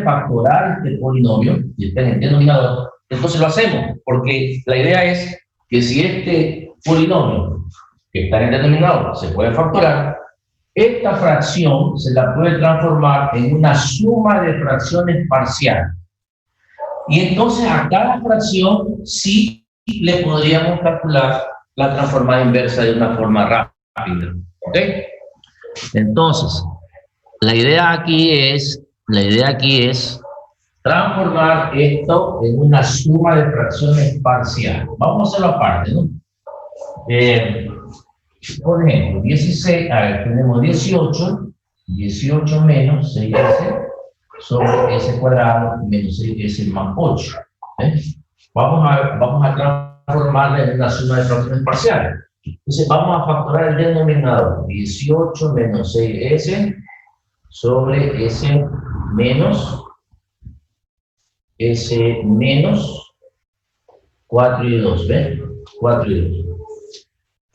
factorar este polinomio, y está en el denominador, entonces lo hacemos, porque la idea es que si este polinomio que está en el denominador se puede factorar, esta fracción se la puede transformar en una suma de fracciones parciales. Y entonces a cada fracción sí le podríamos calcular la transformada inversa de una forma rápida. ¿Ok? Entonces, la idea aquí es transformar esto en una suma de fracciones parciales. Vamos a hacerlo aparte, ¿no? Por ejemplo, 16, a ver, tenemos 18 menos 6s sobre s cuadrado menos 6s más 8. Vamos a transformarla en una suma de fracciones parciales. Entonces vamos a factorar el denominador, 18 menos 6s sobre s menos 4 y 2, ¿ven? 4 y 2.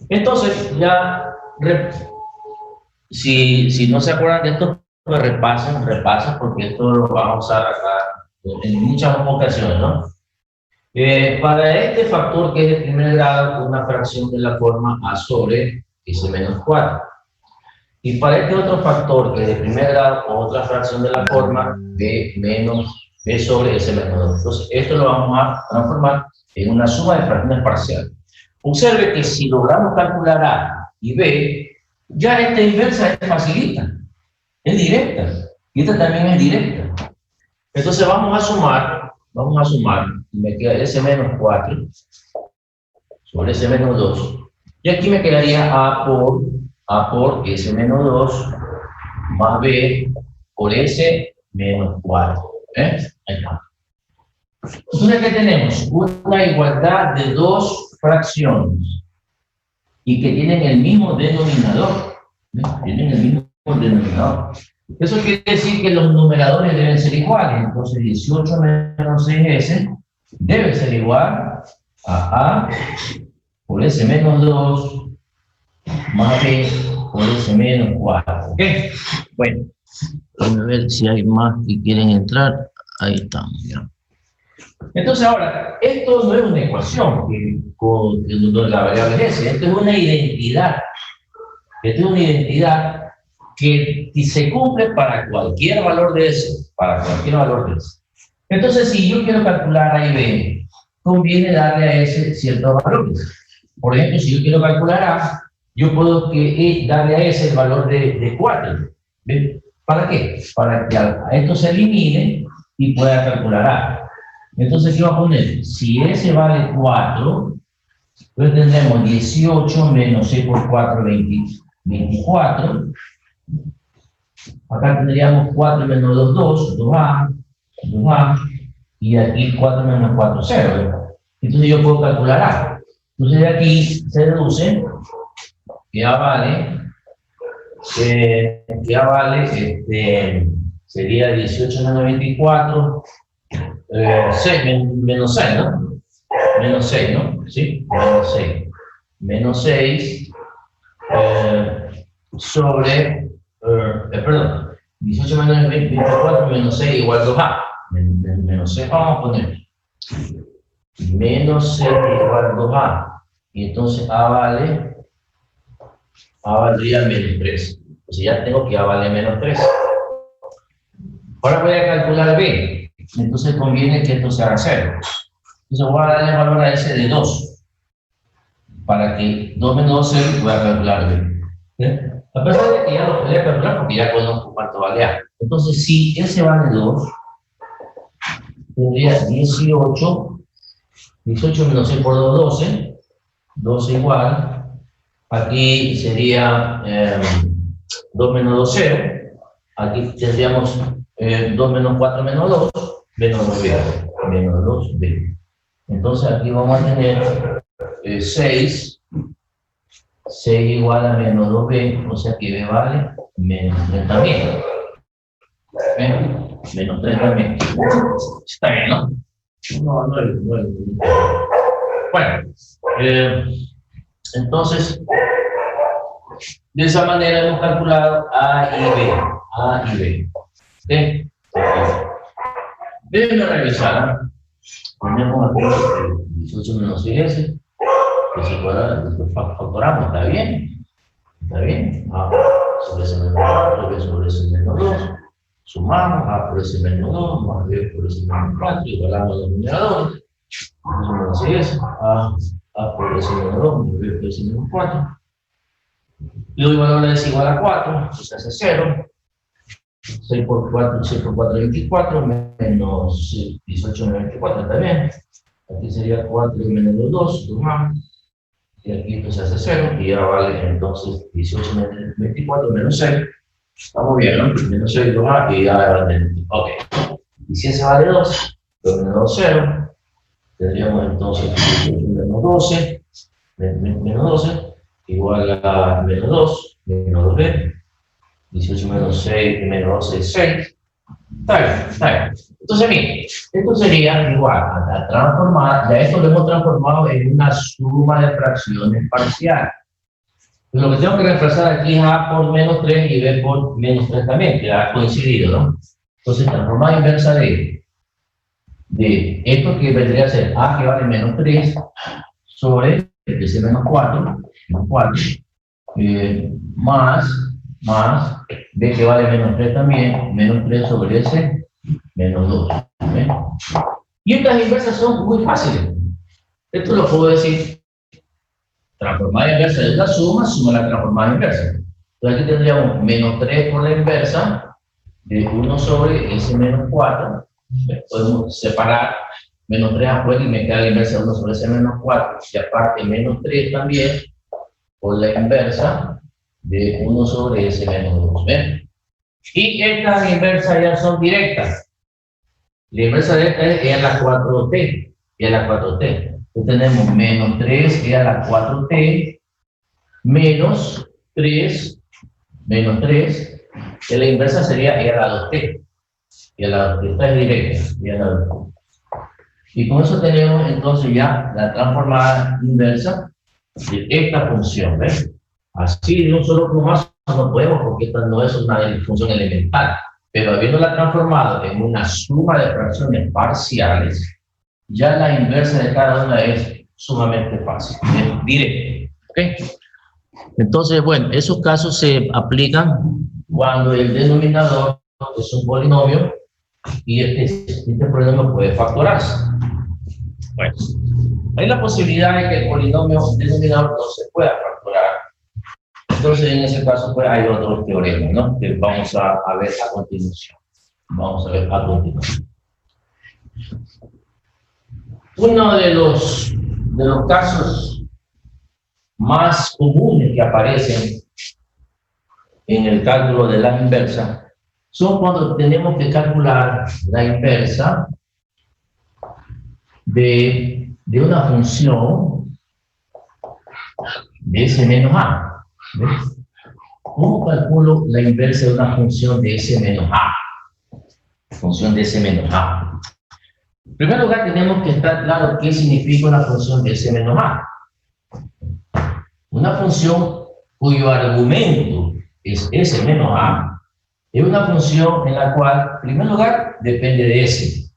Entonces, ya, si no se acuerdan de esto, pues repasen, porque esto lo vamos a usar acá en muchas ocasiones, ¿no? Para este factor que es de primer grado, una fracción de la forma a sobre s menos 4. Y para este otro factor que es de primer grado, otra fracción de la forma b sobre s menos 2. Entonces, esto lo vamos a transformar en una suma de fracciones parciales. Observe que si logramos calcular A y B, ya esta inversa es facilita, es directa, y esta también es directa. Entonces vamos a sumar, y me queda S menos 4 sobre S menos 2, y aquí me quedaría A por S menos 2 más B por S menos 4. Ahí está. Entonces, ¿qué tenemos? Una igualdad de dos fracciones y que tienen el mismo denominador. Eso quiere decir que los numeradores deben ser iguales. Entonces, 18 menos 6s debe ser igual a A por S menos 2 más B por S menos 4. ¿Ok? Bueno, vamos a ver si hay más que quieren entrar. Ahí estamos, ya. Entonces ahora, esto no es una ecuación con la variable S, esto es una identidad. Esto es una identidad que se cumple para cualquier valor de S, Entonces, si yo quiero calcular A y B, conviene darle a S ciertos valores. Por ejemplo, si yo quiero calcular A, yo puedo darle a S el valor de 4. ¿Ven? ¿Para qué? Para que a esto se elimine y pueda calcular A. Entonces, ¿qué va a poner? Si S vale 4, entonces tendremos 18 menos 6 por 4, 24. Acá tendríamos 4 menos 2, 2A, y aquí 4 menos 4, 0, ¿verdad? Entonces yo puedo calcular A. Entonces de aquí se deduce que A vale, sería 18 menos 24, 6, menos 6, ¿no? Menos 6, ¿no? ¿Sí? Menos 6 sobre, perdón, 18 menos 24 menos 6 igual a 2A. Menos 6, vamos a poner. Menos 6 igual a 2A. Y entonces A valdría menos 3. Entonces ya tengo que A vale menos 3. Ahora voy a calcular B. Entonces conviene que esto se haga 0. Entonces voy a darle valor a S de 2. Para que 2 menos 2 0 voy a calcular B. A pesar de que ya lo podría calcular porque ya conozco cuánto vale A. Entonces si S vale 2, tendría 18 menos 6 por 2, 12 igual. Aquí sería 2 menos 2, 0. Aquí tendríamos 2 menos 4 menos 2, menos 2b, menos 2b. Entonces aquí vamos a tener 6 igual a menos 2b, o sea que b vale menos 3 también. Menos 3 también. Está bien, ¿no? No. Bueno, entonces, de esa manera hemos calculado A y B. ¿Okay? Déjenme revisar. Tenemos aquí el 18 menos 6S, que se factoramos, ¿está bien? ¿Está bien? A sobre ese menos 4, B sobre ese menos 2. Sumamos A por ese menos 2, más B por ese menos 4, igualamos los numeradores. Menos 6S, A por ese menos 2, más B por ese menos 4. Y hoy valor es igual a 4, se hace 0. 6 por 4, 6 por 4, 24, menos 18 menos 24, está bien. Aquí sería 4 menos 2, sumamos. Y aquí esto se hace 0, y ahora vale entonces 18 menos 24 menos 6. Estamos bien, ¿no? Menos 6, 2A, y ahora vale. Ok. Y si ese vale 2, menos 0, tendríamos entonces 18 menos 12, menos 12, igual a menos 2, menos 2B. 18 menos 6 menos 12 es 6. Está bien, está bien. Entonces, miren, esto sería igual a transformar, ya esto lo hemos transformado en una suma de fracciones parciales. Pues lo que tengo que reemplazar aquí es A por menos 3 y B por menos 3 también, que ha coincidido, ¿no? Entonces, transformar inversa de esto que vendría a ser A que vale menos 3 sobre ese menos 4, más B que vale menos 3 también, menos 3 sobre ese, menos 2. ¿Ven? Y estas inversas son muy fáciles. Esto lo puedo decir, transformada inversa de una suma, suma la transformada inversa. Entonces aquí tendríamos menos 3 por la inversa de 1 sobre ese menos 4. Podemos separar menos 3 afuera y me queda la inversa de 1 sobre ese menos 4. Y aparte menos 3 también por la inversa de 1 sobre ese menos 2. ¿Ven? Y estas inversas ya son directas. La inversa de esta es la 4t. Es la 4t. Entonces tenemos menos 3 es la 4t menos 3, que la inversa sería e a la 2t. Y a la 2t, esta es directa. Y a la 2t. Y con eso tenemos entonces ya la transformada inversa de esta función. ¿Ves? Así de un solo plumazo no podemos porque esta no es una función elemental, pero habiéndola transformado en una suma de fracciones parciales, ya la inversa de cada una es sumamente fácil, es directo. ¿Okay? Entonces, bueno, esos casos se aplican cuando el denominador es un polinomio y este polinomio puede factorarse. Bueno, hay la posibilidad de que el polinomio denominador no se pueda factorar. Entonces, en ese caso, pues hay otros teoremas, ¿no? Que vamos a ver a continuación. Uno de los casos más comunes que aparecen en el cálculo de la inversa son cuando tenemos que calcular la inversa de una función de S menos A. ¿Ves? ¿Cómo calculo la inversa de una función de S menos A? Función de S menos A. En primer lugar, tenemos que estar claro qué significa una función de S menos A. Una función cuyo argumento es S menos A es una función en la cual, en primer lugar, depende de S.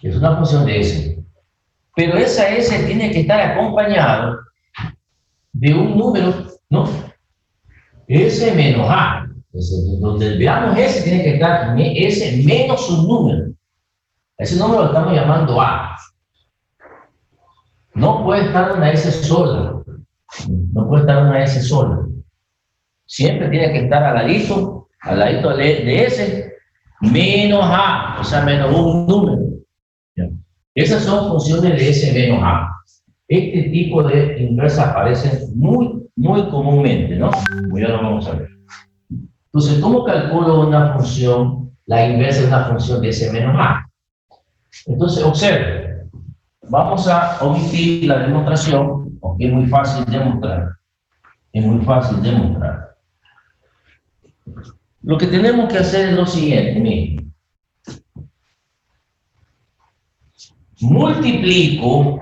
Es una función de S. Pero esa S tiene que estar acompañado de un número, ¿no? S menos A. Entonces, donde veamos S, tiene que estar S menos un número. Ese número lo estamos llamando A. No puede estar una S sola. No puede estar una S sola. Siempre tiene que estar al ladito de S, menos A, o sea, menos un número. Esas son funciones de S menos A. Este tipo de inversas aparecen muy comúnmente, ¿no? Como ya lo vamos a ver. Entonces, ¿cómo calculo una función, la inversa de una función de S menos A? Entonces, observe. Vamos a omitir la demostración, porque es muy fácil demostrar. Es muy fácil demostrar. Lo que tenemos que hacer es lo siguiente, miren. Multiplico,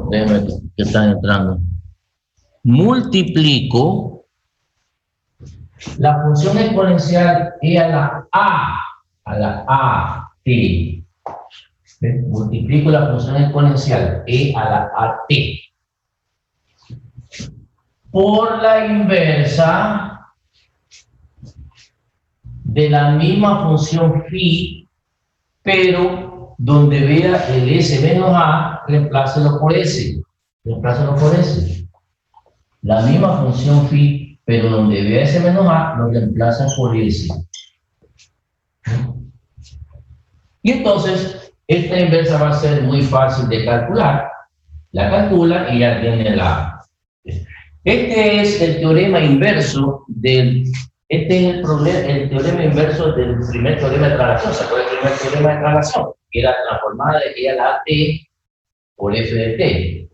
déjenme que están entrando. Multiplico La función exponencial e a la t. ¿Ves? Multiplico la función exponencial e a la at por la inversa de la misma función phi, pero donde vea el s menos a, reemplácelo por s. Reemplácelo por s. La misma función phi, pero donde vea s menos a, lo reemplaza por s. Y entonces, esta inversa va a ser muy fácil de calcular. La calcula y ya tiene la... Este es el teorema inverso del... Este es el teorema inverso del primer teorema de traslación. ¿Se acuerdan del primer teorema de traslación? Que era transformada de E a la t por f de t.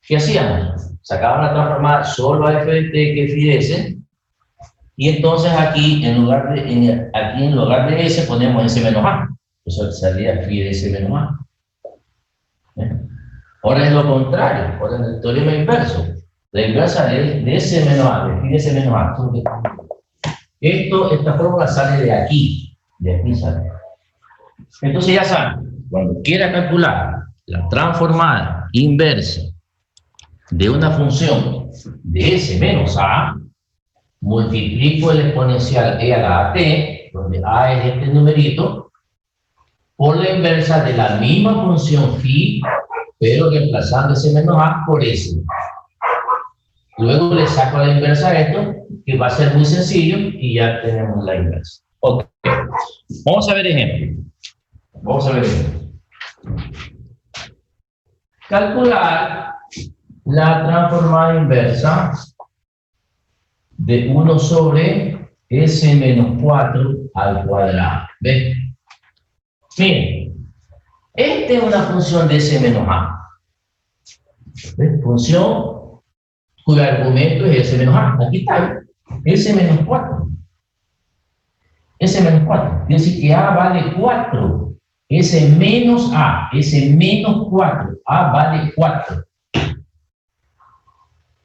¿Qué hacíamos? Sacaban la transformada solo a f de t, que es phi de s, y entonces aquí en lugar de s ponemos s menos a. Eso salía phi de s menos a. Ahora es lo contrario, ahora en el teorema inverso. La inversa de s menos a, de phi de s menos a. Esta fórmula sale de aquí sale. Entonces ya saben, cuando quiera calcular la transformada inversa de una función de s menos a, multiplico el exponencial e a la at, donde a es este numerito, por la inversa de la misma función phi, pero reemplazando s menos a por s. Luego le saco la inversa a esto, que va a ser muy sencillo, y ya tenemos la inversa. Ok. Vamos a ver ejemplo. Calcular la transformada inversa de 1 sobre s menos 4 al cuadrado. ¿Ves? Miren, esta es una función de s menos a. ¿Ves? Función cuyo argumento es s menos a. Aquí está, s menos 4. S menos 4. Quiere decir que a vale 4. S menos a. S menos 4. A vale 4.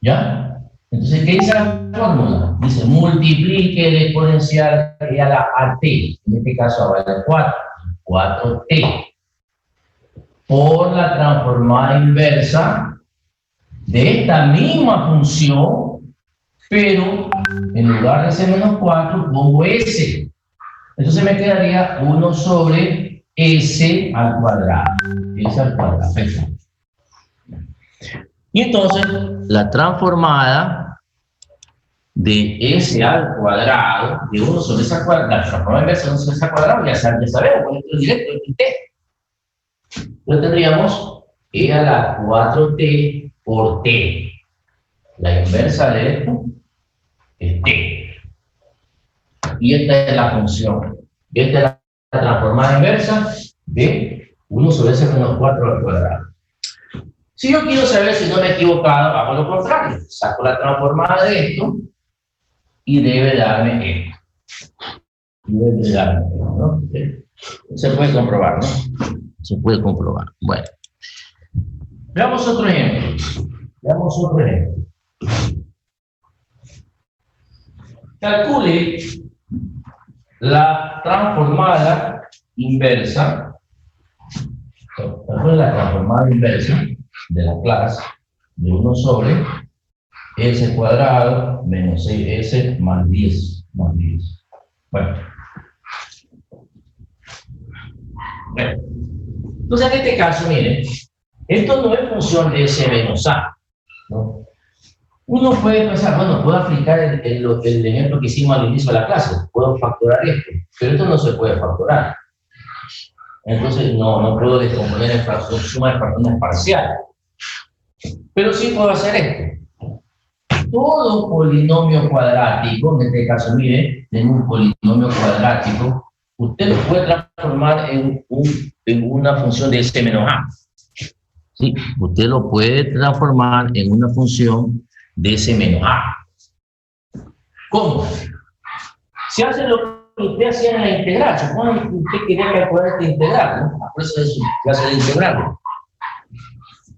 ¿Ya? Entonces, ¿qué dice la fórmula? Dice, multiplique el exponencial e a la at. En este caso vale 4. 4t. Por la transformada inversa de esta misma función, pero en lugar de s menos 4 pongo s. Entonces me quedaría 1 sobre s al cuadrado. S al cuadrado. Y entonces la transformada de s al cuadrado, de 1 sobre s al cuadrado, la transformada inversa de 1 sobre s al cuadrado, ya sabemos, con esto directo, el t. Entonces tendríamos e a la 4t por t. La inversa de esto es t. Y esta es la función. Esta es la transformada inversa de 1 sobre s menos 4 al cuadrado. Si yo quiero saber si no me he equivocado, hago lo contrario. Saco la transformada de esto y debe darme esto. ¿No? Se puede comprobar, ¿no? Se puede comprobar. Bueno. Veamos otro ejemplo. Calcule la transformada inversa. Calcule la transformada inversa de la clase de 1 sobre s cuadrado menos 6s más 10. Bueno. Entonces, en este caso, miren, esto no es función de s menos a, ¿no? Uno puede pensar, bueno, puedo aplicar el ejemplo que hicimos al inicio de la clase, puedo factorar esto, pero esto no se puede factorar. Entonces, no puedo descomponer en fracción, suma de fracciones parciales. Pero sí puedo hacer esto. Todo polinomio cuadrático, en este caso, miren, tengo un polinomio cuadrático, usted lo puede transformar en una función de s menos a. ¿Sí? Usted lo puede transformar en una función de s menos a. ¿Cómo? Se hace lo que usted hacía en la integral. Supongo que usted quería calcular esta integral, ¿no? Por eso es su clase de integral.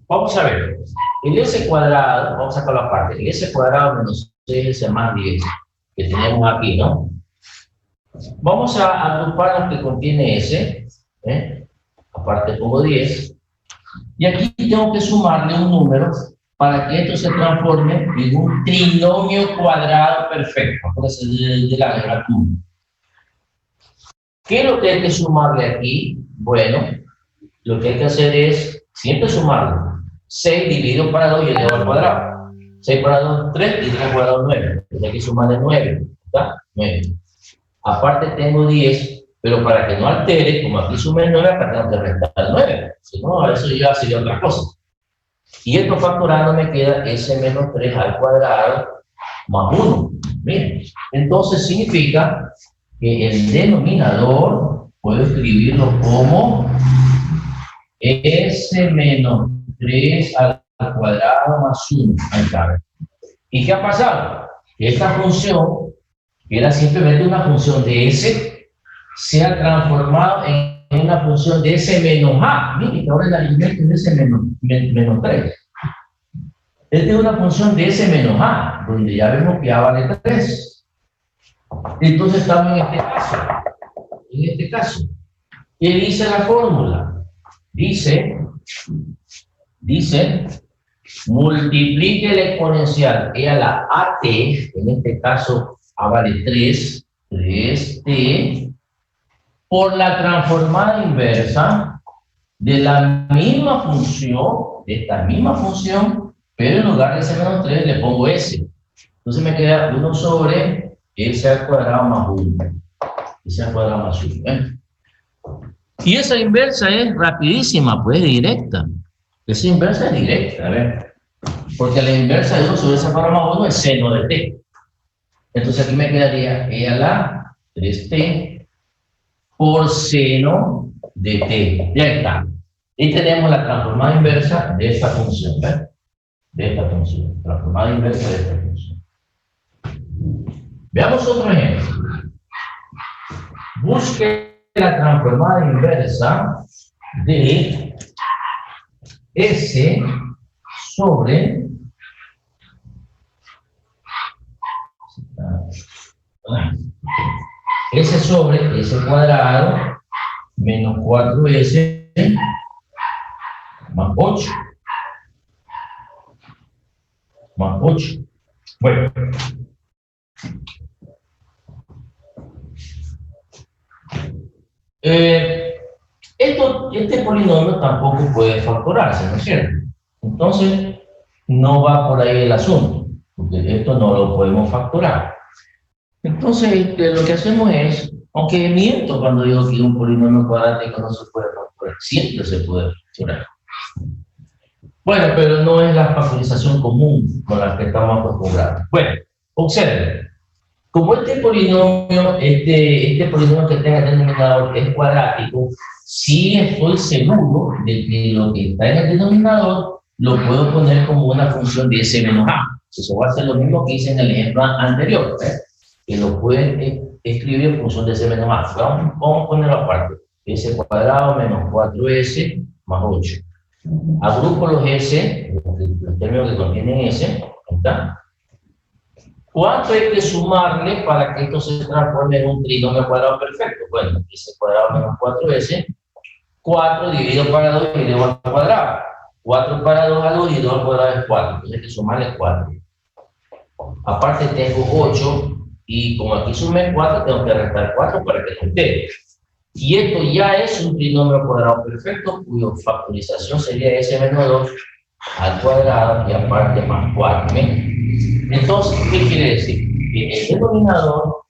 Vamos a ver. El s cuadrado, vamos a sacar la parte. El s cuadrado menos 6s más 10 que tenemos aquí, ¿no? Vamos a agrupar lo que contiene S, aparte pongo 10, y aquí tengo que sumarle un número para que esto se transforme en un trinomio cuadrado perfecto, acuérdense de la álgebra 1. ¿Qué es lo que hay que sumarle aquí? Bueno, lo que hay que hacer es siempre sumarlo. 6 dividido para 2 y elevado al cuadrado. 6 para 2, 3 y 3 al cuadrado, 9. Entonces hay que sumarle 9. ¿Está? 9. Aparte tengo 10, pero para que no altere, como aquí sumé 9, acá tengo que restar 9. Si no, eso ya sería otra cosa. Y esto factorando me queda S menos 3 al cuadrado más 1. Miren, entonces significa que el denominador puedo escribirlo como S menos 3 al cuadrado más 1. Ahí está. ¿Y qué ha pasado? Esta función, que era simplemente una función de S, se ha transformado en una función de S menos A. Miren que ahora el alimento es S menos 3. Esta es una función de S menos A, donde ya vemos que A vale 3. Entonces estamos en este caso. En este caso, ¿qué dice la fórmula? Dice, multiplique el exponencial e a la AT, en este caso A vale 3, 3T, por la transformada inversa de la misma función, de esta misma función, pero en lugar de S menos 3 le pongo S. Entonces me queda 1 sobre S al cuadrado más 1. S al cuadrado más 1. Y esa inversa es rapidísima, pues directa. Esa inversa es directa, a ver. Porque la inversa de 1 sobre S al cuadrado más 1 es seno de T. Entonces aquí me quedaría E a la 3T por seno de T. Ya está. Y tenemos la transformada inversa de esta función, ¿ves? De esta función. Transformada inversa de esta función. Veamos otro ejemplo. Busque la transformada inversa de S sobre S sobre S cuadrado menos 4S más 8. Más 8. Bueno. Este polinomio tampoco puede factorarse, ¿no es cierto? Entonces, no va por ahí el asunto, porque esto no lo podemos factorar. Entonces, lo que hacemos es, aunque miento cuando digo que un polinomio cuadrático no se puede factorar, siempre se puede factorar. Bueno, pero no es la factorización común con la que estamos acostumbrados. Bueno, observen. Como este polinomio que tenga el denominador es cuadrático, sí estoy seguro de que lo que está en el denominador lo puedo poner como una función de S menos A. Eso va a ser lo mismo que hice en el ejemplo anterior, que lo pueden escribir en función de S menos A. Vamos a ponerlo aparte. S cuadrado menos 4S más 8. Agrupo los S, los términos que contienen S, ¿está? ¿Cuánto hay que sumarle para que esto se transforme en un trinomio cuadrado perfecto? Bueno, S cuadrado menos 4S, 4 dividido para 2 y elevado al cuadrado. 4 para 2 a 2 y 2 al cuadrado es 4. Entonces hay que sumarle 4. Aparte tengo 8 y como aquí sumé 4, tengo que restar 4 para que no esté. Y esto ya es un trinomio cuadrado perfecto cuya factorización sería S menos 2 al cuadrado y aparte más 4. ¿Ven? Entonces, ¿qué quiere decir? Que el denominador,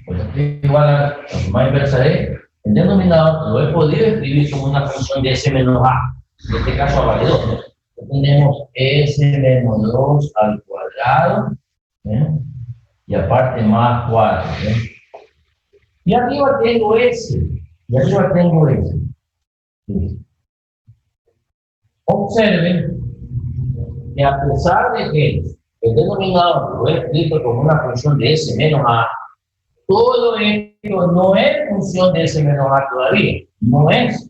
pues es igual a la transformada inversa de el denominador, lo he podido escribir como una función de S menos A. En este caso vale 2. Tenemos S menos 2 al cuadrado, y aparte más 4. Y arriba tengo S. Y arriba tengo S. Observen que a pesar de que el denominador lo he escrito como una función de S menos A, todo esto no es función de S menos A todavía. No es.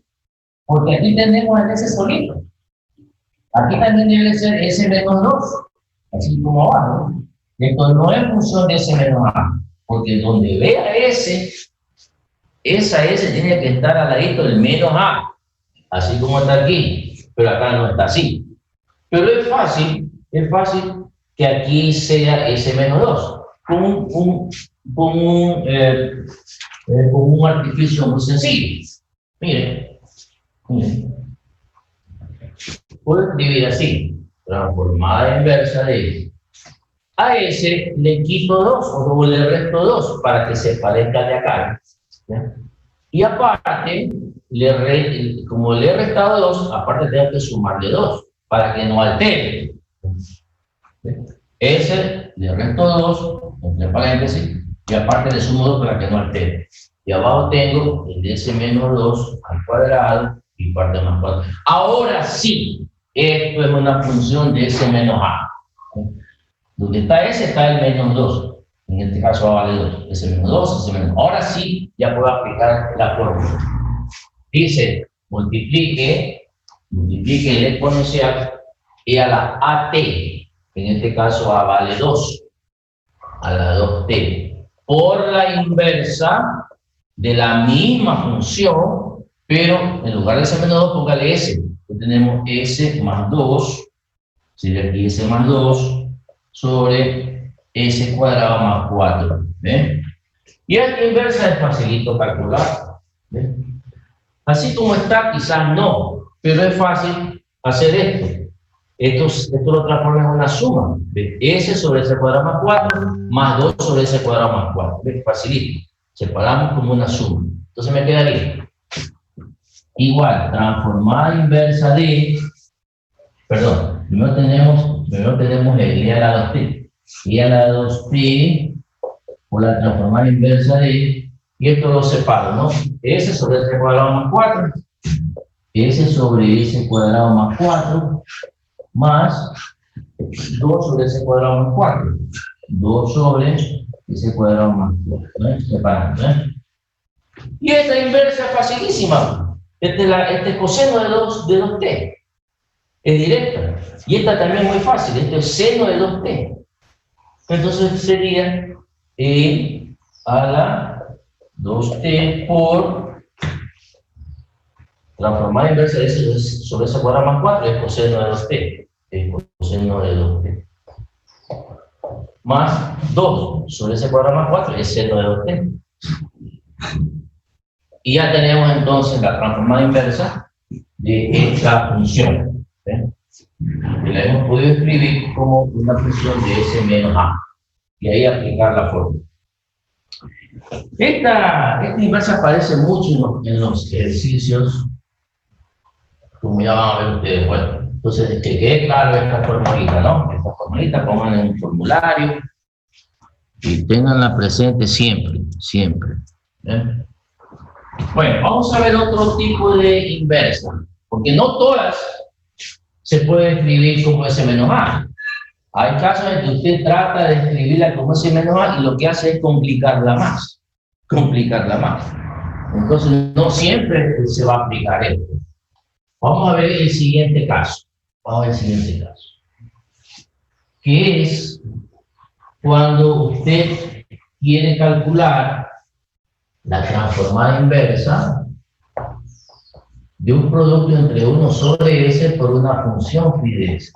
Porque aquí tenemos el S solito. Aquí también debe ser S menos 2. Así como abajo. Esto no es función de S menos A, porque donde vea S, esa S tiene que estar al ladito del menos A, así como está aquí, pero acá no está así. Pero es fácil que aquí sea S menos 2, con un artificio muy sencillo. Miren, puedo escribir así, transformada inversa de a S le quito 2 o le resto 2 para que se parezca de acá, ¿ya? Y aparte, como le he restado 2, aparte tengo que sumarle 2 para que no altere. S le resto 2, entre paréntesis, y aparte le sumo 2 para que no altere. Y abajo tengo el S menos 2 al cuadrado y parte más 4. Ahora sí, esto es una función de S menos A. Donde está S está el menos 2. En este caso A vale 2. S menos 2, S menos 2. Ahora sí, ya puedo aplicar la fórmula. Dice, multiplique el exponencial y a la AT. En este caso A vale 2. A la 2T. Por la inversa de la misma función, pero en lugar de S menos 2, póngale S. Entonces tenemos S más 2. Sería aquí S más 2 sobre S cuadrado más 4. ¿Ven? Y esta inversa es facilito calcular. ¿Ven? Así como está, quizás no, pero es fácil hacer esto. Esto lo transforma en una suma. ¿Ven? S sobre S cuadrado más 4 más 2 sobre S cuadrado más 4. ¿Ven? Facilito. Separamos como una suma. Entonces me quedaría igual, transformada inversa de, perdón, primero tenemos el I a la 2t. I a la 2t por la transformada inversa de, y esto lo separo, ¿no? S sobre S cuadrado más 4, S sobre S cuadrado más 4, más 2 sobre S cuadrado más 4, 2 sobre S cuadrado más 4, ¿no? Separando, ¿no? Y esta inversa es facilísima. Este coseno de 2t. Es directa. Y esta también es muy fácil. Esto es seno de 2t. Entonces sería E a la 2t por transformada inversa de S sobre S cuadrado más 4 es coseno de 2t. Es coseno de 2t. Más 2 sobre S cuadrado más 4 es seno de 2t. Y ya tenemos entonces la transformada inversa de esta función. ¿Eh? Y la hemos podido escribir como una función de S menos A. Y ahí aplicar la fórmula. Esta inversa aparece mucho en los ejercicios, como ya van a ver ustedes. Bueno, entonces que quede claro esta formulita, ¿no? Esta formulita pongan en un formulario y tenganla presente siempre, siempre. ¿Eh? Bueno, vamos a ver otro tipo de inversa, porque no todas se pueden escribir como S menos A. Hay casos en que usted trata de escribirla como S menos A y lo que hace es complicarla más. Entonces, no siempre se va a aplicar esto. Vamos a ver el siguiente caso. Que es cuando usted quiere calcular la transformada inversa de un producto entre 1 sobre S por una función phi de S.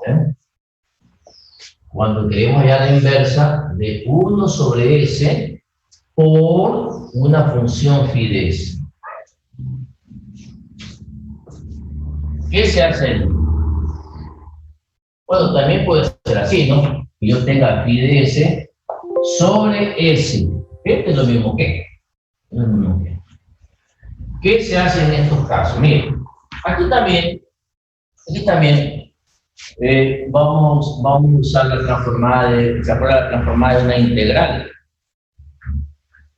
Cuando queremos ya la inversa de 1 sobre S por una función phi de S. ¿Qué se hace ahí? Bueno, también puede ser así, ¿no? Que yo tenga phi de S sobre S. Este es lo mismo que. ¿Qué se hace en estos casos? Miren, aquí también vamos a usar la transformada de, ¿se acuerdan? La transformada de una integral.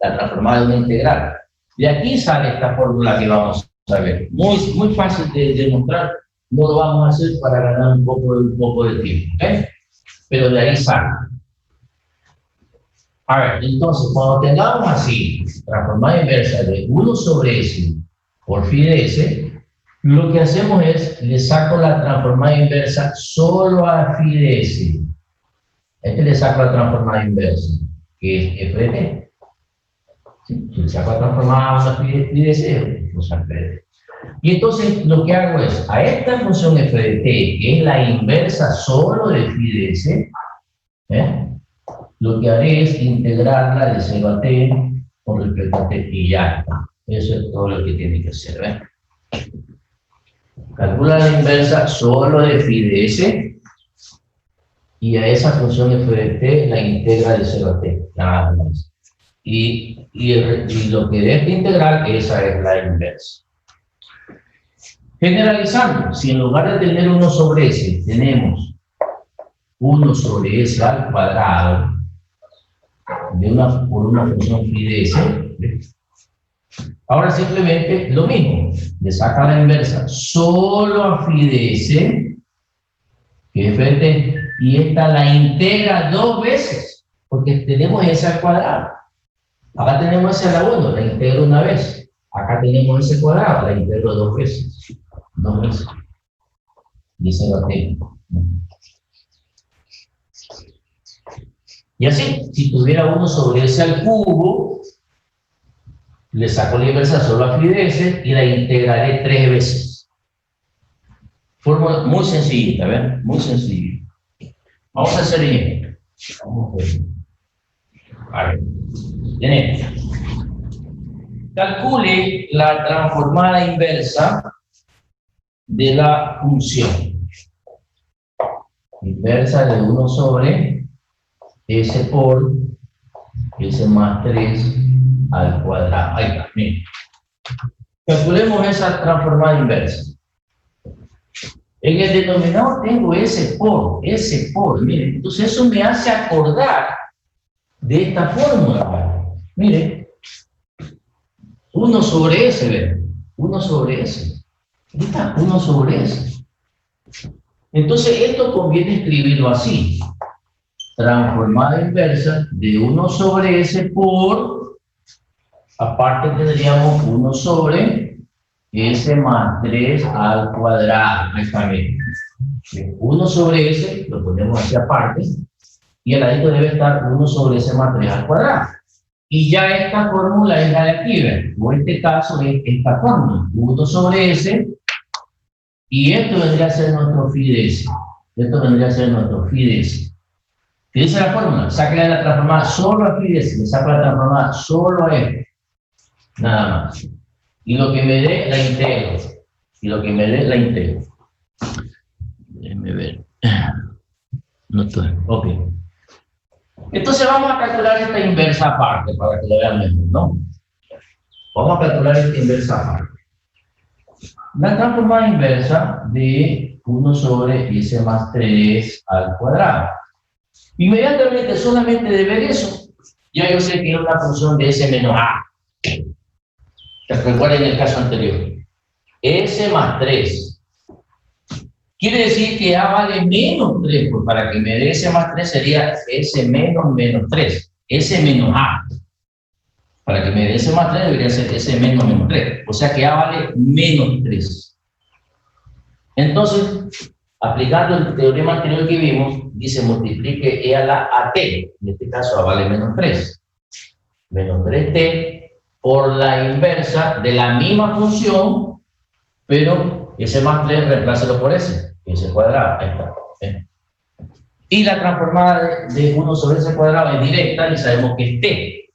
La transformada de una integral. De aquí sale esta fórmula que vamos a ver. Muy fácil de demostrar. No lo vamos a hacer para ganar un poco de tiempo. ¿Okay? Pero de ahí sale. A ver, entonces, cuando tengamos así, transformada inversa de 1 sobre S por phi de S, lo que hacemos es, le saco la transformada inversa solo a phi de S. Este le saco la transformada inversa, que es f de t. ¿Sí? Si le saco la transformada a una phi de c, lo saco de t. Y entonces lo que hago es, a esta función f de t, que es la inversa solo de phi de c, lo que haré es integrarla de 0 a t con respecto a t y ya está. Eso es todo lo que tiene que hacer. Calcula la inversa solo de phi de s y a esa función f de t la integra de 0 a t, nada más. Y lo que debe integrar, esa es la inversa. Generalizando, si en lugar de tener 1 sobre s, tenemos 1 sobre s al cuadrado por una función phi de s, ahora simplemente lo mismo, le saca la inversa solo a phi de s, que es f de t, y esta la integra 2 veces, porque tenemos s al cuadrado. Acá tenemos s a la 1, la integro una vez. Acá tenemos s cuadrado, la integro 2 veces. 2 veces. Y 0 a t. Y así, si tuviera 1 sobre s al cubo, le saco la inversa solo a phi de s y la integraré 3 veces. Fórmula muy sencillita, ¿ven? Muy sencilla. Vamos a hacer ejemplo. Vamos a ver. A ver. Tenemos. Calcule la transformada inversa de la función. Inversa de 1 sobre s por s más 3 al cuadrado. Ahí está, miren. Calculemos esa transformada inversa. En el denominador tengo s por, miren. Entonces eso me hace acordar de esta fórmula. Miren. 1 sobre s, ¿ven? 1 sobre s. Ahí está, 1 sobre s. Entonces esto conviene escribirlo así. Transformada inversa de 1 sobre s por, aparte tendríamos 1 sobre s más 3 al cuadrado. Ahí está, bien. 1 sobre s, lo ponemos aquí aparte, y al ladito debe estar 1 sobre s más 3 al cuadrado. Y ya esta fórmula es la de aquí, ¿ven? O en este caso es esta fórmula, 1 sobre s, y esto vendría a ser nuestro phi de s. Esto vendría a ser nuestro phi de s. ¿Qué dice la fórmula? Sáquenle la transformada solo a phi de s, le saco la transformada solo a f. Nada más. Y lo que me dé, la integro. Déjenme ver. No estoy. Ok. Entonces vamos a calcular esta inversa aparte, para que lo vean mejor, ¿no? Vamos a calcular esta inversa aparte. La transformada inversa de 1 sobre s más 3 al cuadrado. Inmediatamente, solamente de ver eso, ya yo sé que es una función de s menos a. Recuerden el caso anterior. S más 3. Quiere decir que A vale menos 3, pues para que me dé S más 3 sería S menos 3. S menos A. Para que me dé S más 3 debería ser S menos 3. O sea que A vale menos 3. Entonces, aplicando el teorema anterior que vimos, dice multiplique E a la AT. En este caso A vale menos 3. Menos 3T por la inversa de la misma función, pero S más 3 reemplácelo por S. S cuadrado, ahí está. Y la transformada de 1 sobre S cuadrado es directa y sabemos que es T.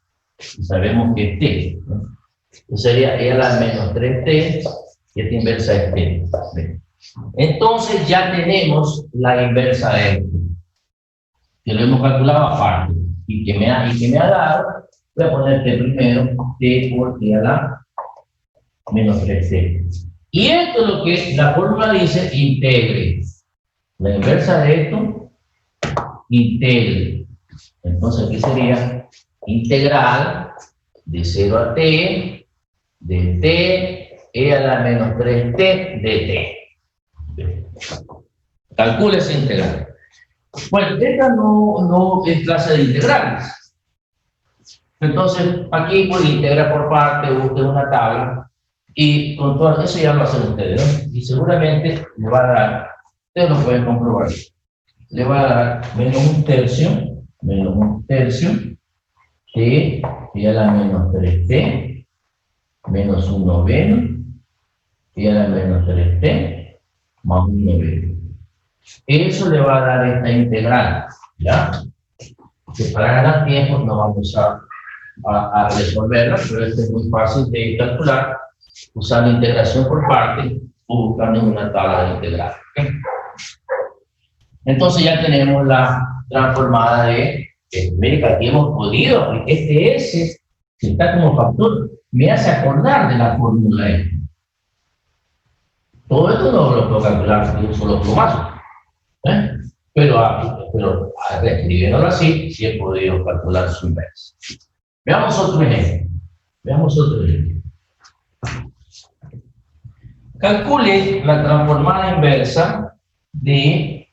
Entonces sería E a la menos 3T y esta inversa es T. Entonces ya tenemos la inversa de esto, que lo hemos calculado aparte y que me ha dado, voy a poner T primero, T por T a la menos 3T. Y esto es lo que la fórmula dice, integre. La inversa de esto, integre. Entonces aquí sería integral de 0 a t, de t, e a la menos 3t de t. Calcule esa integral. Bueno, esta no es clase de integrales. Entonces, aquí pues integra por parte, busque una tabla. Y con todo eso ya lo hacen ustedes, ¿no? Y seguramente me va a dar, ustedes lo pueden comprobar. le va a dar menos un tercio t y a la menos 3t menos un noveno y a la menos 3t más un noveno. Eso le va a dar esta integral, ¿ya? Que para ganar tiempo no vamos a resolverla, pero esto es muy fácil de calcular usando integración por parte o buscando una tabla de integral. ¿Okay? Entonces ya tenemos la transformada de mira, aquí hemos podido, este S que está como factor me hace acordar de la fórmula E. Todo esto no lo puedo calcular de un solo plumazo, ¿eh? Pero escribiéndolo así, sí he podido calcular su inversa. Veamos otro ejemplo. Calcule la transformada inversa de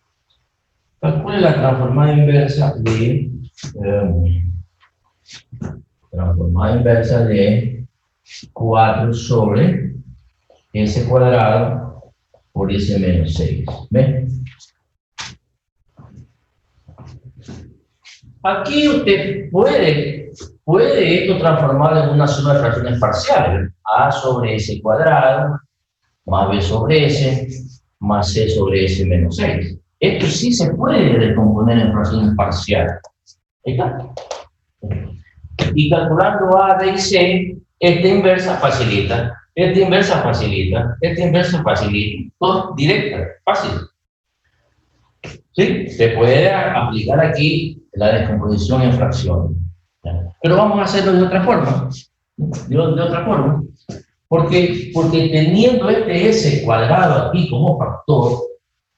4 sobre S cuadrado por S menos 6. ¿Ven? Aquí usted puede esto transformarlo en una suma de fracciones parciales. A sobre S cuadrado más B sobre S más C sobre S menos 6. Esto sí se puede descomponer en fracciones parciales. Ahí está. Y calculando A, B y C, esta inversa facilita. Todo directa, fácil. ¿Sí? Se puede aplicar aquí la descomposición en fracciones. Pero vamos a hacerlo de otra forma. Porque teniendo este S cuadrado aquí como factor,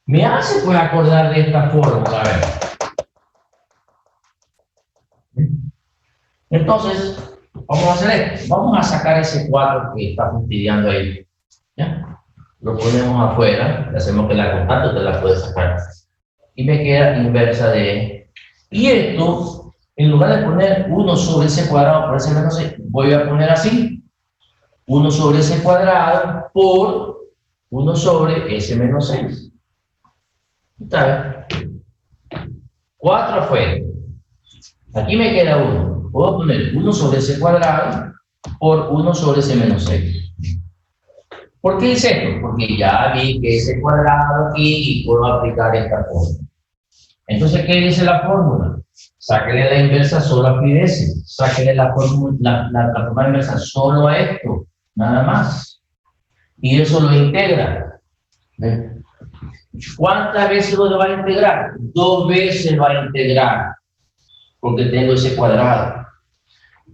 me hace pues acordar de esta fórmula. A ver. Entonces, vamos a hacer esto. Vamos a sacar ese 4 que está fastidiando ahí. ¿Ya? Lo ponemos afuera, le hacemos que la constante usted la puede sacar. Y me queda inversa de... Y esto, en lugar de poner 1 sobre S cuadrado por S menos 6, voy a poner así. 1 sobre S cuadrado por 1 sobre S menos 6. ¿Está bien? 4 afuera. Aquí me queda 1. Puedo poner 1 sobre S cuadrado por 1 sobre S menos 6. ¿Por qué hice esto? Porque ya vi que S cuadrado aquí y puedo aplicar esta fórmula. Entonces, ¿qué dice la fórmula? Sáquele la inversa solo a pi de S. Sáquele la fórmula inversa solo a esto. Nada más. Y eso lo integra. ¿Ven? ¿Cuántas veces lo va a integrar? 2 veces va a integrar. Porque tengo ese cuadrado.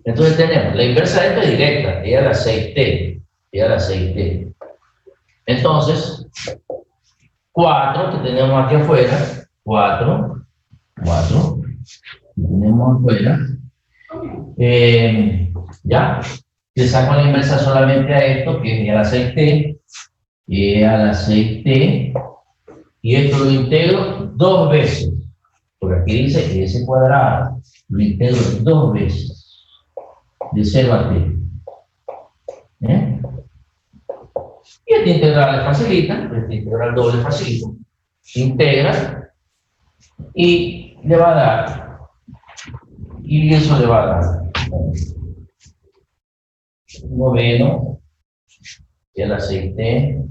Entonces tenemos la inversa de esto es directa. Ella da 6t. Entonces, 4 que tenemos aquí afuera. 4 que tenemos afuera. Ya. Le saco la inversa solamente a esto, que es a la 6t. Y esto lo integro 2 veces. Porque aquí dice que ese cuadrado lo integro 2 veces. De 0 a t. Y esta integral le facilita, esta integral doble facilita. Integra y le va a dar. Y eso le va a dar. Noveno y a la 6t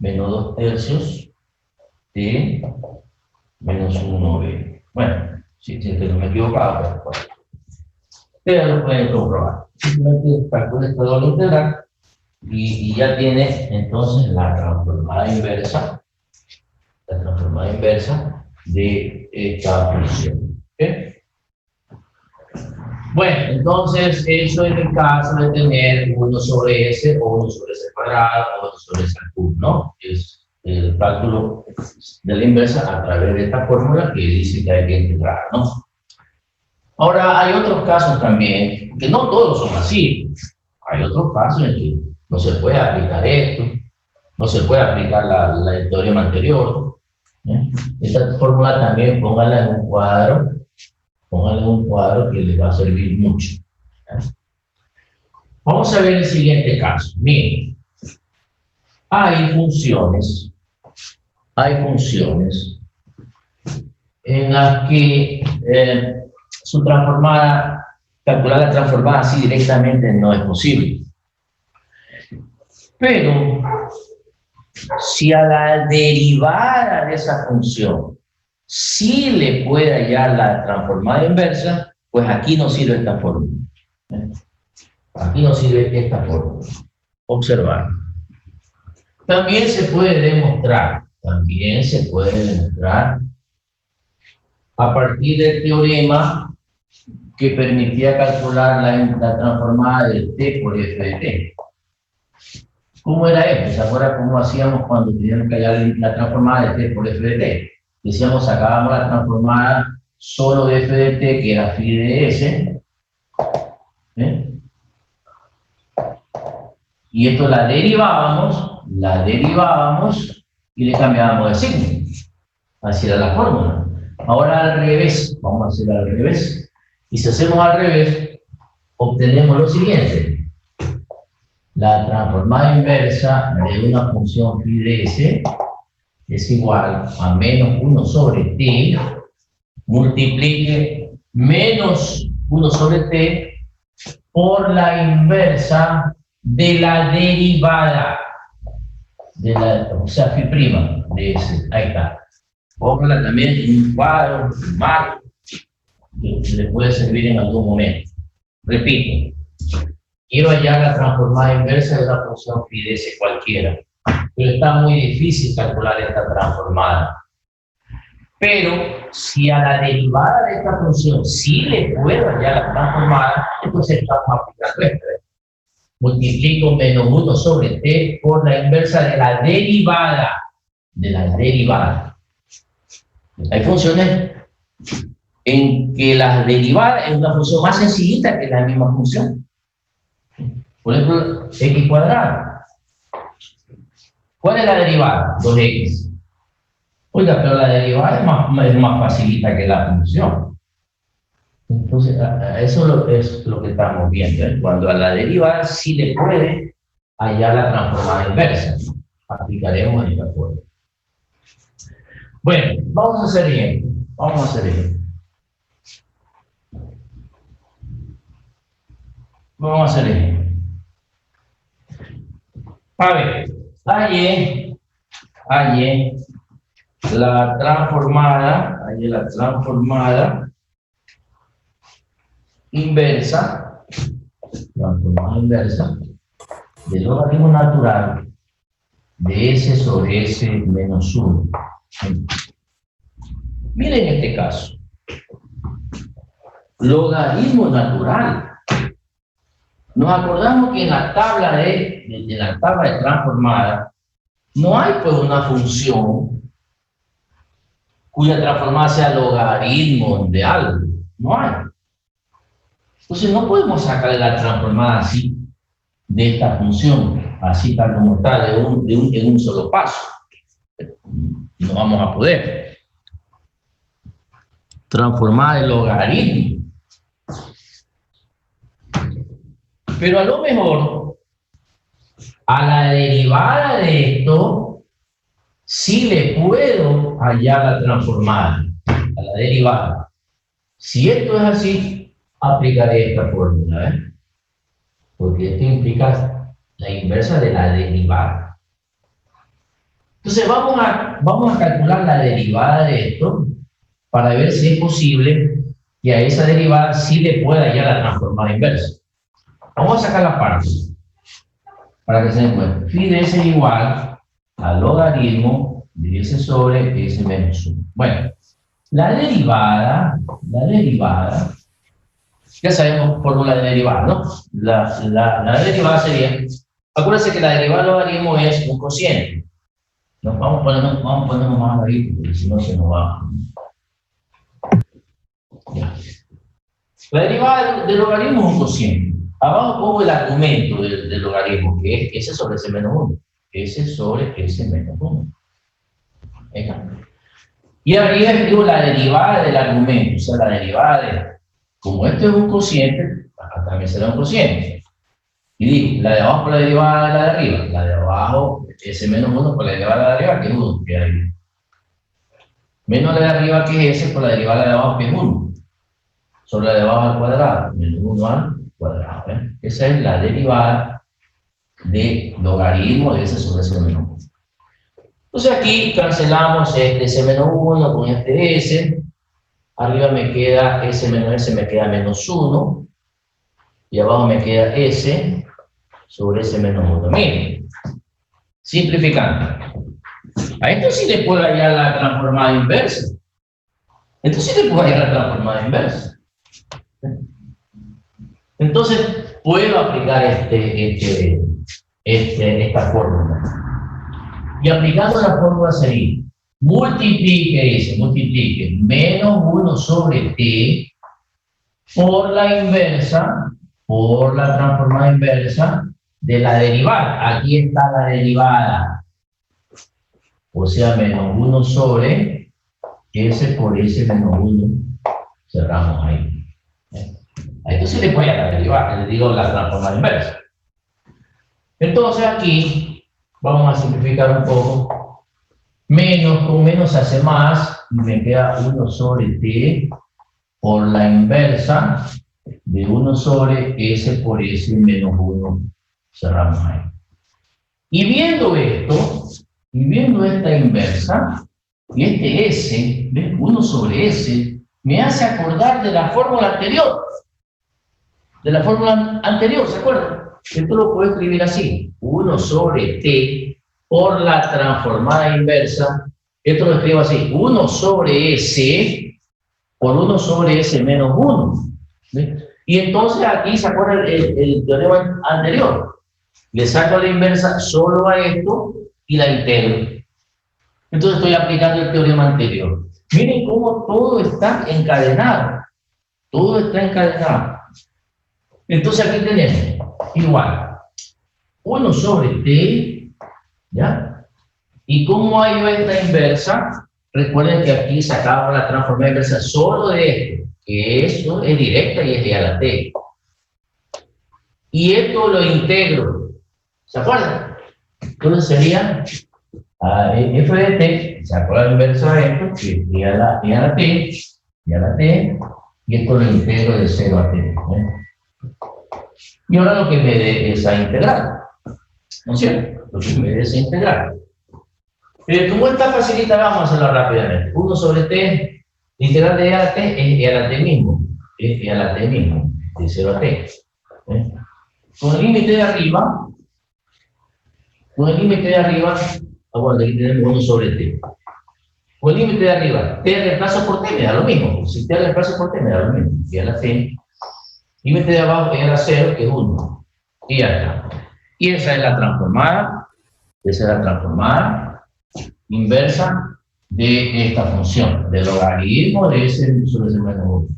menos 2 tercios t menos 1 noveno. Bueno, si no me he equivocado, pero lo pueden comprobar. Simplemente calcula esta doble integral y ya tiene entonces la transformada inversa de esta función. ¿Okay? Bueno, entonces eso en el caso de tener 1 sobre S o 1 sobre S cuadrado o 1 sobre S al cubo, ¿no? Es el cálculo de la inversa a través de esta fórmula que dice que hay que integrar, ¿no? Ahora, hay otros casos también, que no todos son así. Hay otros casos en que no se puede aplicar esto, no se puede aplicar el teorema anterior. Esta fórmula también póngala en un cuadro. Pónganle un cuadro que les va a servir mucho. Vamos a ver el siguiente caso. Miren, hay funciones en las que su transformada, calcular la transformada así directamente no es posible. Pero si a la derivada de esa función sí le puede hallar la transformada inversa, pues aquí no sirve esta fórmula. Aquí no sirve esta fórmula. Observar. También se puede demostrar a partir del teorema que permitía calcular la transformada del t por f de t. ¿Cómo era esto? ¿Se acuerdan cómo hacíamos cuando teníamos que hallar la transformada de t por f de t? Decíamos, sacábamos la transformada solo de f de t, que era phi de s, y esto la derivábamos y le cambiábamos de signo. Así era la fórmula. Ahora al revés, vamos a hacer al revés. Y si hacemos al revés, obtenemos lo siguiente. La transformada inversa de una función phi de s es igual a menos 1 sobre t, multiplique menos 1 sobre t por la inversa de la derivada, o sea, phi prima de s. Ahí está. Póngala también en un cuadro, un marco, que le puede servir en algún momento. Repito, quiero hallar la transformada inversa de una función phi de s cualquiera, pero está muy difícil calcular esta transformada. Pero si a la derivada de esta función sí le puedo hallar la transformada, entonces estamos aplicando esto. Multiplico menos 1 sobre t por la inversa de la derivada. Hay funciones en que la derivada es una función más sencillita que la misma función. Por ejemplo, x cuadrado. ¿Cuál es la derivada? 2x. Oiga, pero la derivada es más facilita que la función. Entonces, eso es lo que estamos viendo. Cuando a la derivada sí le puede hallar la transformada inversa. Aplicaremos esta fórmula. Bueno, vamos a hacer ejemplo. A ver, hallé la transformada inversa del logaritmo natural de s sobre s menos 1. Miren este caso. Logaritmo natural. Nos acordamos que en la tabla de transformada no hay pues una función cuya transformada sea logaritmo de algo. No hay. Entonces no podemos sacar la transformada así de esta función, así tal como está, en un solo paso. No vamos a poder. Transformar el logaritmo. Pero a lo mejor, a la derivada de esto, sí le puedo hallar la transformada, a la derivada. Si esto es así, aplicaré esta fórmula, porque esto implica la inversa de la derivada. Entonces vamos a calcular la derivada de esto para ver si es posible que a esa derivada sí le pueda hallar la transformada inversa. Vamos a sacar la parte para que se den cuenta. Phi de s es igual al logaritmo de s sobre s menos 1. Bueno, la derivada, ya sabemos fórmula de derivada, ¿no? La derivada sería, acuérdense que la derivada del logaritmo es un cociente. Nos vamos poniendo más ahí, porque si no se nos va. Ya. La derivada del logaritmo es un cociente. Abajo pongo el argumento del logaritmo, que es s sobre s menos 1. S sobre s menos 1. Y arriba escribo la derivada del argumento, o sea, la derivada de, como este es un cociente, acá también será un cociente. Y digo, la de abajo por la derivada de la de arriba, la de abajo, s menos 1 por la derivada de la de arriba, que es 1, que hay. Menos la de arriba que es S por la derivada de abajo que es 1. Sobre la de abajo al cuadrado, menos 1 al cuadrado. Esa es la derivada de logaritmo de S sobre S menos 1. Entonces aquí cancelamos este S menos 1 con este S. Arriba me queda S menos S, me queda menos 1. Y abajo me queda S sobre S menos 1. Miren, simplificando. A esto sí le puedo hallar la transformada inversa. Esto sí le puedo hallar la transformada inversa. Entonces, puedo aplicar esta fórmula. Y aplicando la fórmula sería, multiplique menos 1 sobre t por la inversa, por la transformada inversa de la derivada. Aquí está la derivada. O sea, menos 1 sobre S por S menos 1. Cerramos ahí. A esto se le puede dar la derivada, les digo la transformada inversa. Entonces aquí vamos a simplificar un poco. Menos con menos se hace más y me queda 1 sobre t por la inversa de 1 sobre S por S menos 1. Cerramos ahí. Y viendo esto, y viendo esta inversa, y este S, ¿ves? 1 sobre S, me hace acordar de la fórmula anterior. De la fórmula anterior, ¿se acuerdan? Esto lo puedo escribir así. 1 sobre t por la transformada inversa. Esto lo escribo así. 1 sobre S por 1 sobre S menos 1. ¿Ves? Y entonces aquí se acuerda el teorema anterior. Le saco la inversa solo a esto y la integro. Entonces estoy aplicando el teorema anterior. Miren cómo todo está encadenado. Todo está encadenado. Entonces aquí tenemos igual 1 sobre t, ¿ya? ¿Y cómo hay yo esta inversa? Recuerden que aquí sacaba la transformada inversa solo de esto, que eso es directa y es igual a t. Y esto lo integro. ¿Se acuerdan? Entonces sería f de t, saco la inversa de esto, que es igual a t, y esto lo integro de 0 a t. Y ahora lo que me dé esa integral, ¿no es cierto? Lo que me dé esa integral. Como está facilita, vamos a hacerlo rápidamente. 1 sobre t, la integral de e a la t es e a la t mismo. Es e a la t mismo, de 0 a t. Con el límite de arriba, bueno, aquí tenemos 1 sobre t. Con el límite de arriba, t reemplazo por t me da lo mismo. Si t reemplazo por t me da lo mismo. E a la t. Límite de abajo era 0, que es 1. Y ya está. Y esa es la transformada. Esa es la transformada inversa de esta función, del logaritmo de S sobre S menos 1.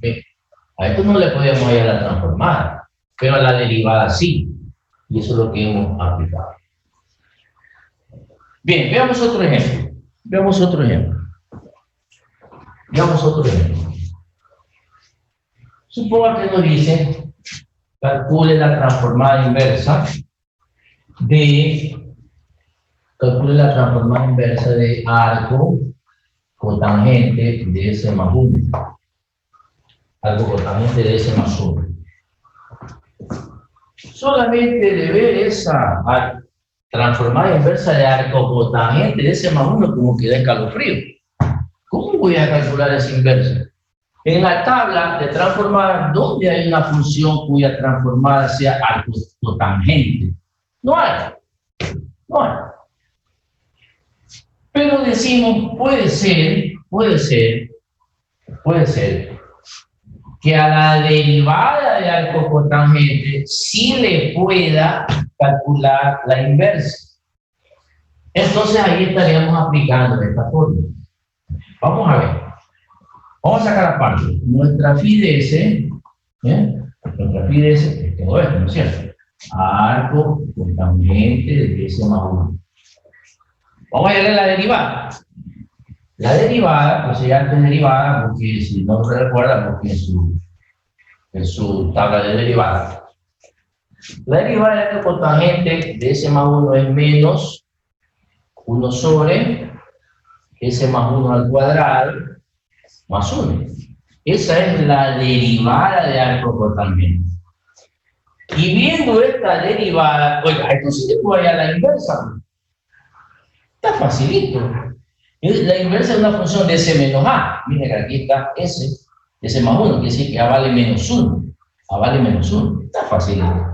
A esto no le podemos hallar la transformada, pero a la derivada sí. Y eso es lo que hemos aplicado. Bien, veamos otro ejemplo. Veamos otro ejemplo. Suponga que nos dice, calcule la transformada inversa de arco cotangente de S más 1. Arco cotangente de S más 1. Solamente de ver esa transformada inversa de arco cotangente de S más 1 como que da escalofrío. ¿Cómo voy a calcular esa inversa? En la tabla de transformada, ¿dónde hay una función cuya transformada sea arco cotangente? No hay. Pero decimos, puede ser que a la derivada de arco cotangente sí le pueda calcular la inversa. Entonces ahí estaríamos aplicando esta fórmula. Vamos a ver. Vamos a sacar aparte. Nuestra phi de S, es todo esto, ¿no es cierto? Arco cotangente de S más 1. Vamos a ver la derivada. La derivada, pues ya antes derivada, porque si no se recuerda, porque en su tabla de derivada. La derivada de arco cotangente de S más 1 es menos 1 sobre S más 1 al cuadrado más 1. Esa es la derivada de arco cotangente. Y viendo esta derivada, oiga, entonces yo voy a la inversa. Está facilito. La inversa es una función de S menos A. Miren que aquí está S más 1, quiere decir que A vale menos 1. A vale menos 1. Está facilito.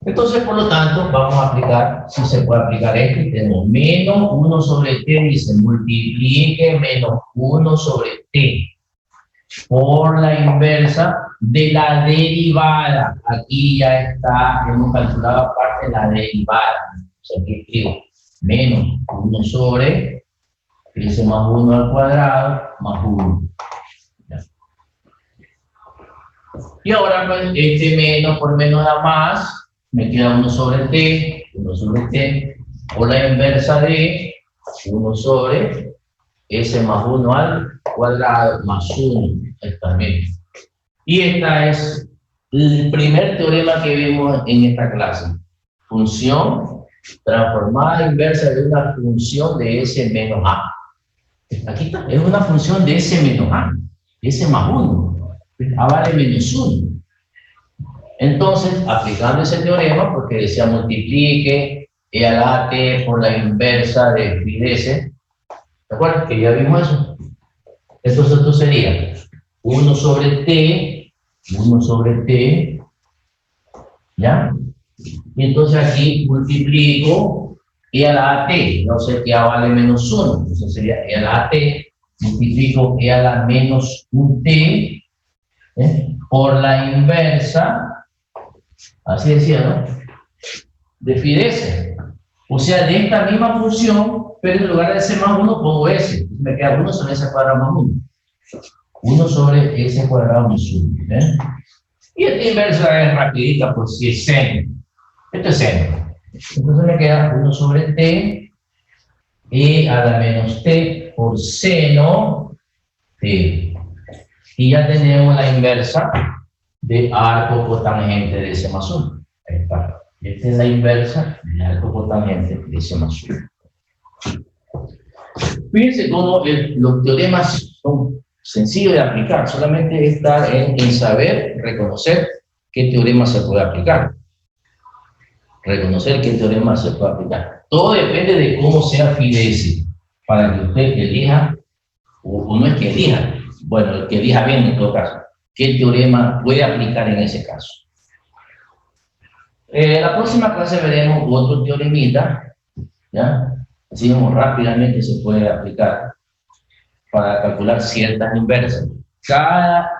Entonces, por lo tanto, vamos a aplicar, si se puede aplicar esto, y tenemos menos 1 sobre t, dice, multiplique menos 1 sobre t por la inversa de la derivada. Aquí ya está, hemos calculado aparte la derivada. O sea, aquí escribo menos 1 sobre, dice más 1 al cuadrado, más 1. Y ahora, pues, este menos por menos da más. Me queda 1 sobre t, 1 sobre t, o la inversa de 1 sobre s más 1 al cuadrado más 1. También. Y este es el primer teorema que vimos en esta clase. Función transformada inversa de una función de s menos a. Aquí está, es una función de s menos a, s más 1. A vale menos 1. Entonces, aplicando ese teorema, porque decía multiplique e a la t por la inversa de phi de s, ¿de acuerdo? Que ya vimos eso. Entonces, esto sería 1 sobre t, 1 sobre t, ¿ya? Y entonces aquí multiplico e a la t, no sé que a vale menos 1, entonces sería e a la t, multiplico e a la menos 1t, por la inversa, así decía, ¿no? De phi de s. O sea, de esta misma función, pero en lugar de s más 1 pongo s. Me queda 1 sobre s cuadrado más 1. 1 sobre s cuadrado más 1. Y esta inversa es rapidita, pues si es seno. Esto es seno. Entonces me queda 1 sobre t e a la menos t por seno t. Y ya tenemos la inversa de arco cotangente de s más 1. Ahí está. Esta es la inversa del arco cotangente de s más 1. Fíjense cómo los teoremas son sencillos de aplicar, solamente está en saber reconocer qué teorema se puede aplicar. Reconocer qué teorema se puede aplicar. Todo depende de cómo sea phi de s, para que usted elija, o no es que elija, bueno, el que elija bien en todo caso, qué teorema puede aplicar en ese caso. La próxima clase veremos otro teoremita, ¿ya? Así como rápidamente se puede aplicar para calcular ciertas inversas. Cada